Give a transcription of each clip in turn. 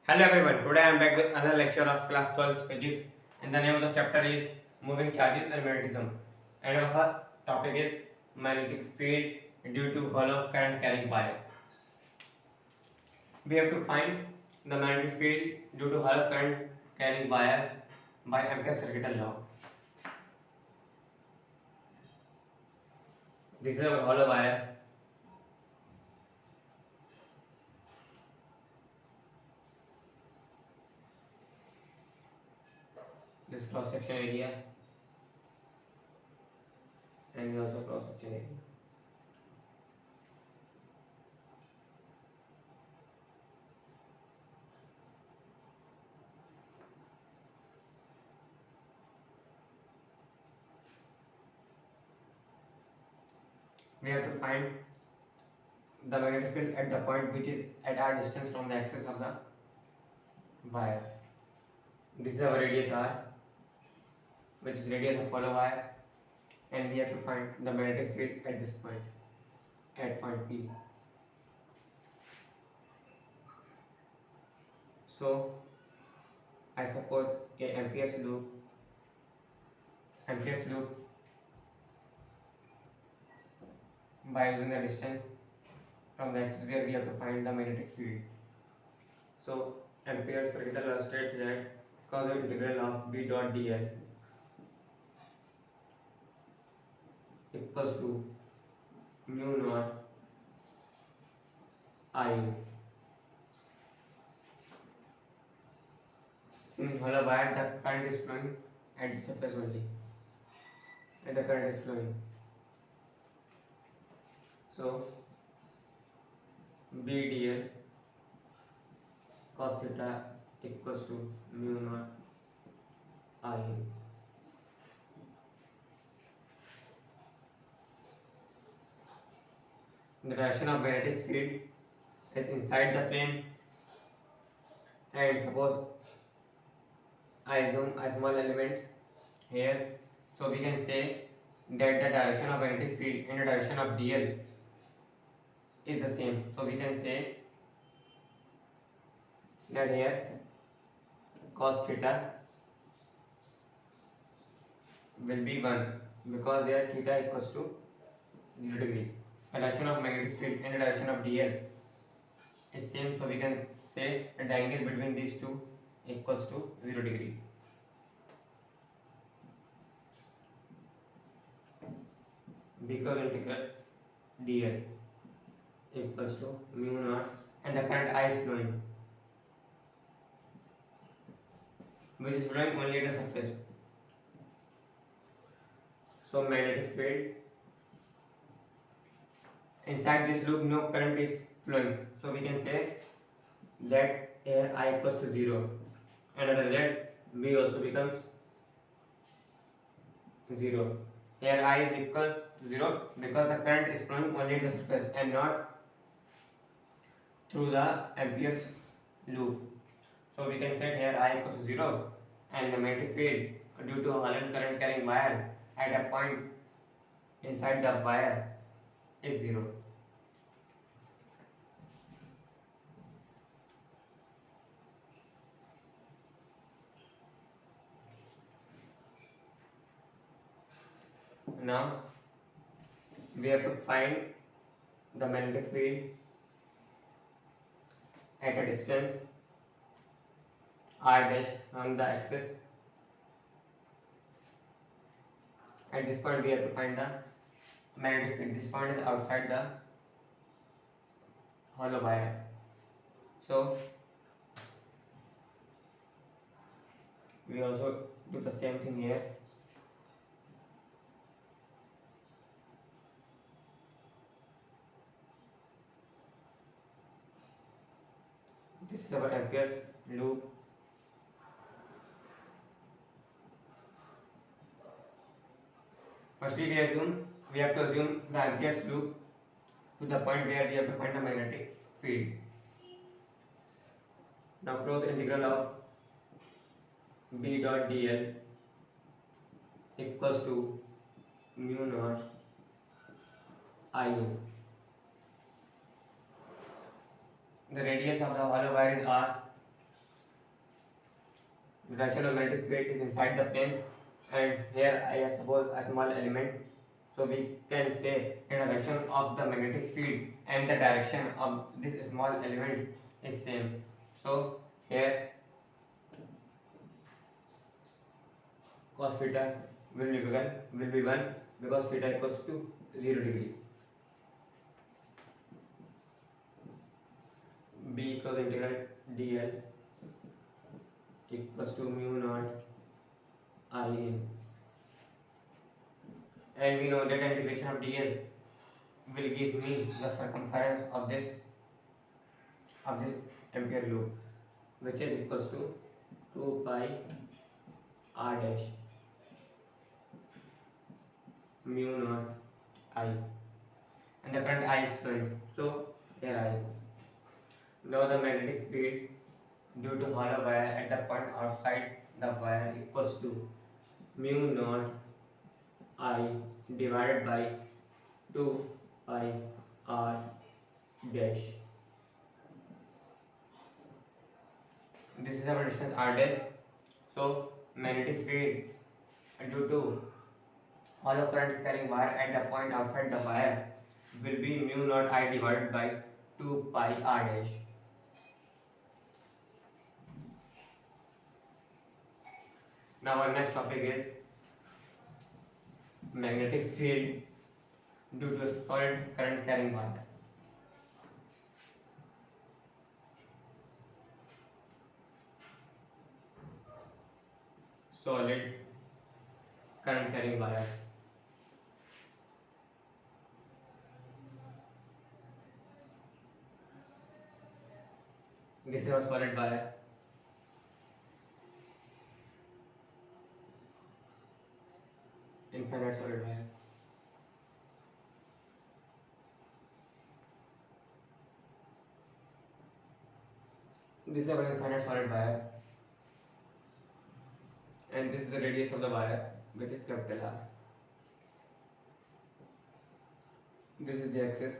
Hello everyone, today I am back with another lecture of class 12 physics and the name of the chapter is moving charges and magnetism and our topic is magnetic field due to hollow current carrying wire. We have to find the magnetic field due to hollow current carrying wire by Ampere's circuital law. This is our hollow wire. This cross section area and also cross section area. We have to find the magnetic field at the point which is at our distance from the axis of the wire. This is our radius r, which is radius of hollow wire, and we have to find the magnetic field at this point, at point P. So I suppose a Ampere's loop by using the distance from the axis where we have to find the magnetic field. So Ampere's circuital law states that cos of integral of B dot dl equals to mu naught I. In hollow wire, the current is flowing at the surface only, and the current is flowing. So B dl cos theta equals to mu naught I. The direction of magnetic field is inside the plane, and suppose I assume a small element here, so we can say that the direction of magnetic field and the direction of dl is the same. So we can say that here cos theta will be 1 because there theta equals to 0 degree. The direction of magnetic field and the direction of dl is same, so we can say the angle between these two equals to 0 degree. Because integral dl equals to mu naught, and the current I is flowing, which is flowing only at the surface. So magnetic field inside this loop, no current is flowing, so we can say that here I equals to 0, and as a result B also becomes 0. Here I is equals to 0 because the current is flowing only at the surface and not through the Ampere's loop. So we can set here I equals to 0, and the magnetic field due to hollow current carrying wire at a point inside the wire is 0. Now we have to find the magnetic field at a distance r dash on the axis. At this point we have to find the magnetic field. This point is outside the hollow wire. So we also do the same thing here. This is our Ampere's loop. Firstly, we have to assume the Ampere's loop to the point where we have to find the magnetic field. Now close integral of B dot dl equals to mu naught I. The radius of the hollow wire is r, direction of magnetic field is inside the plane, and here I have suppose a small element, so we can say the direction of the magnetic field and the direction of this small element is same. So here cos theta will be 1 because theta equals to 0 degree. B equals integral dl equals to mu naught I in, and we know that the integration of dl will give me the circumference of this ampere loop, which is equals to 2 pi r dash mu naught I, and the current I is flowing, so here I. Now the magnetic field due to hollow wire at the point outside the wire equals to mu naught I divided by 2 pi r dash. This is our distance r dash. So magnetic field due to hollow current carrying wire at the point outside the wire will be mu naught I divided by 2 pi r dash. Now our next topic is magnetic field due to solid current carrying wire. Solid current carrying wire. This is a solid wire. Infinite solid wire. This is an infinite solid wire, and this is the radius of the wire, which is capital R. This is the axis.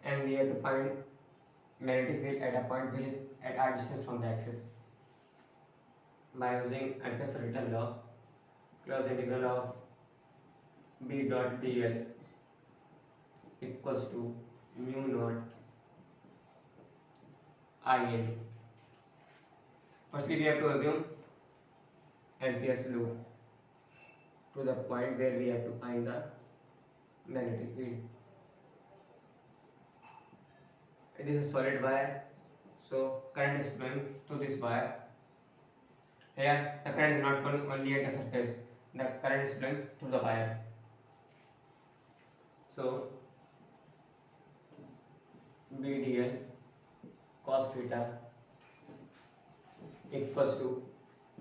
And we have to find magnetic field at a point which is at r distance from the axis by using Ampere's written law. Close integral of B dot dl equals to mu naught I in. Firstly, we have to assume Ampere's loop to the point where we have to find the magnetic field. This is solid wire, so current is flowing through this wire. Here the current is not flowing only at the surface, the current is flowing through the wire. So B dl cos theta equals to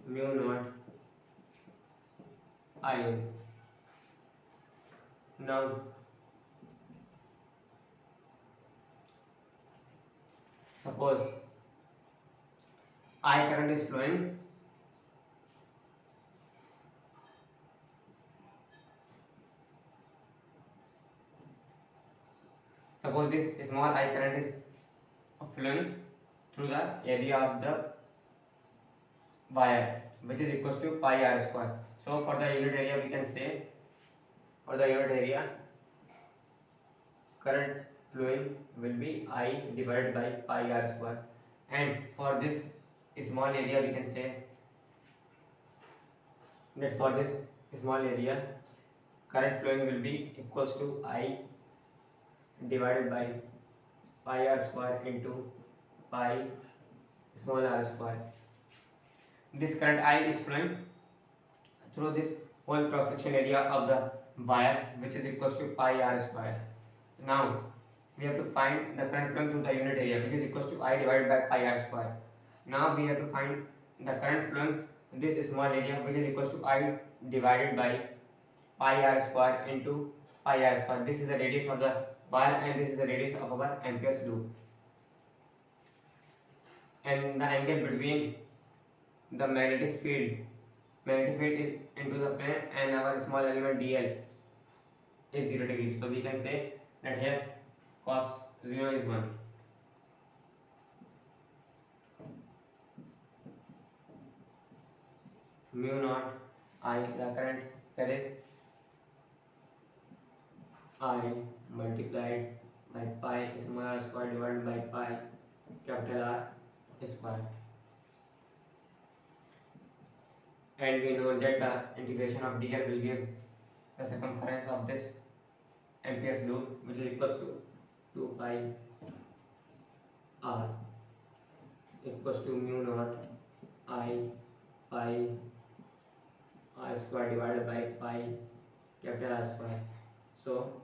mu naught I in. Now suppose I current is flowing suppose this small I current is flowing through the area of the wire, which is equals to pi r square. So for the unit area we can say, for the unit area current flowing will be I divided by pi r square, and for this small area we can say that for this small area current flowing will be equals to I divided by pi r square into pi small r square. This current I is flowing through this whole cross section area of the wire, which is equals to pi r square. Now we have to find the current flowing through the unit area, which is equals to I divided by pi r square. Now we have to find the current flowing in this small area, which is equals to I divided by pi r square into pi r square. This is the radius of the wire and this is the radius of our Ampere's loop. And the angle between the magnetic field is into the plane and our small element dl is 0 degree. So we can say that here cos 0 is 1. Mu naught I, the current here is I multiplied by pi small r square divided by pi capital R square. And we know that the integration of dl will give the circumference of this Ampere's loop, which is equals to 2 pi r equals to mu naught I pi r square divided by pi capital R square. So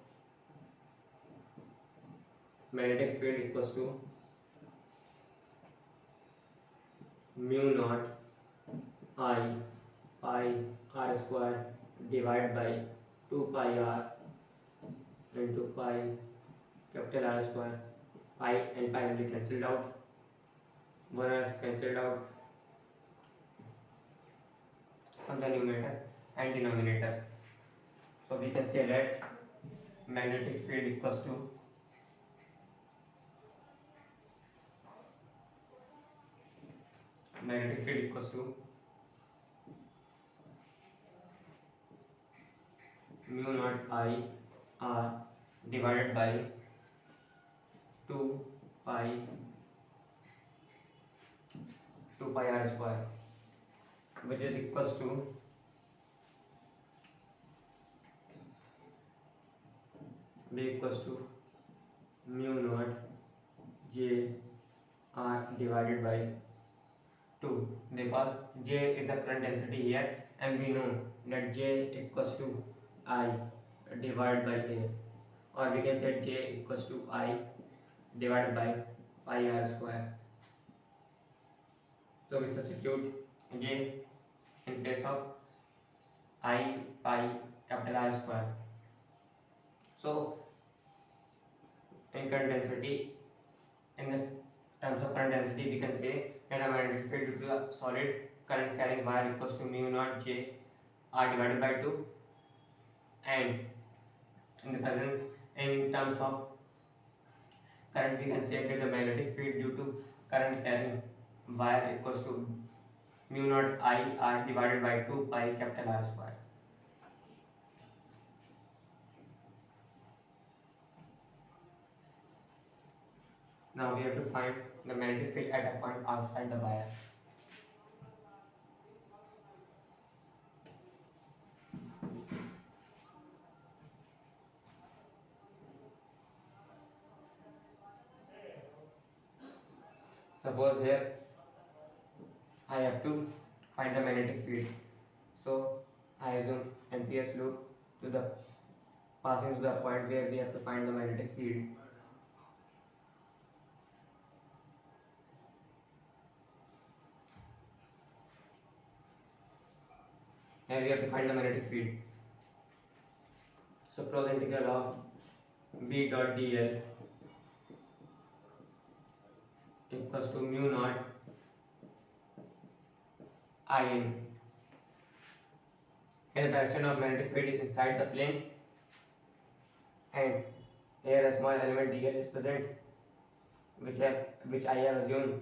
magnetic field equals to mu naught I pi r square divided by 2 pi r into pi capital R square. Pi and pi will be cancelled out. 1 is cancelled out on the numerator and denominator. So we can say that magnetic field equals to mu naught I r divided by 2 pi r square, which is equals to mu naught j r divided by 2, because j is the current density here and we know that j equals to I divided by a, or we can say j equals to I divided by pi r square. So we substitute j in place of I pi capital R square. So in current density, in the terms of current density, we can say that the magnetic field due to a solid current carrying wire equals to mu naught j r divided by 2, and in terms of current, we can say that the magnetic field due to current carrying wire equals to mu naught I r divided by 2 pi capital R square. Now we have to find the magnetic field at a point outside the wire. Suppose here I have to find the magnetic field. So I assume Ampere's loop to the passing to the point where we have to find the magnetic field. Here we have to find the magnetic field. So close integral of B dot dl equals to mu naught In. Here the direction of magnetic field is inside the plane, and here a small element dl is present, which I have assumed,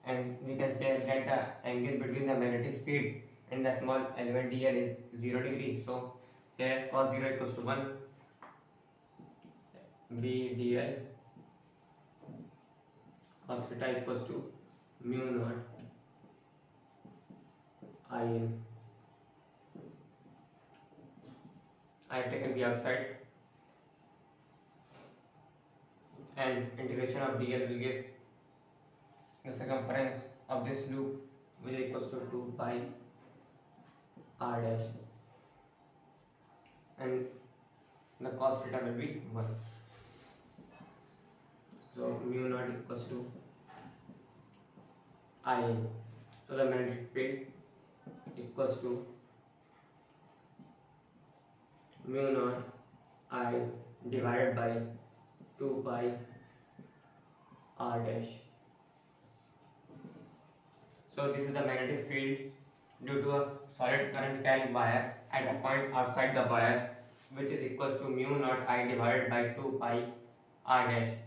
and we can say that the angle between the magnetic field and the small element dl is 0 degree. So here cos 0 equals to 1, b dl cos theta equals to mu naught In. I have taken b outside, and integration of dl will give the circumference of this loop, which is equals to 2 pi r dash, and the cos theta will be 1. So mu naught equals to In. So the magnetic field equals to mu naught I divided by 2 pi r dash. So this is the magnetic field due to a solid current carrying wire at a point outside the wire, which is equals to mu naught I divided by 2 pi R dash.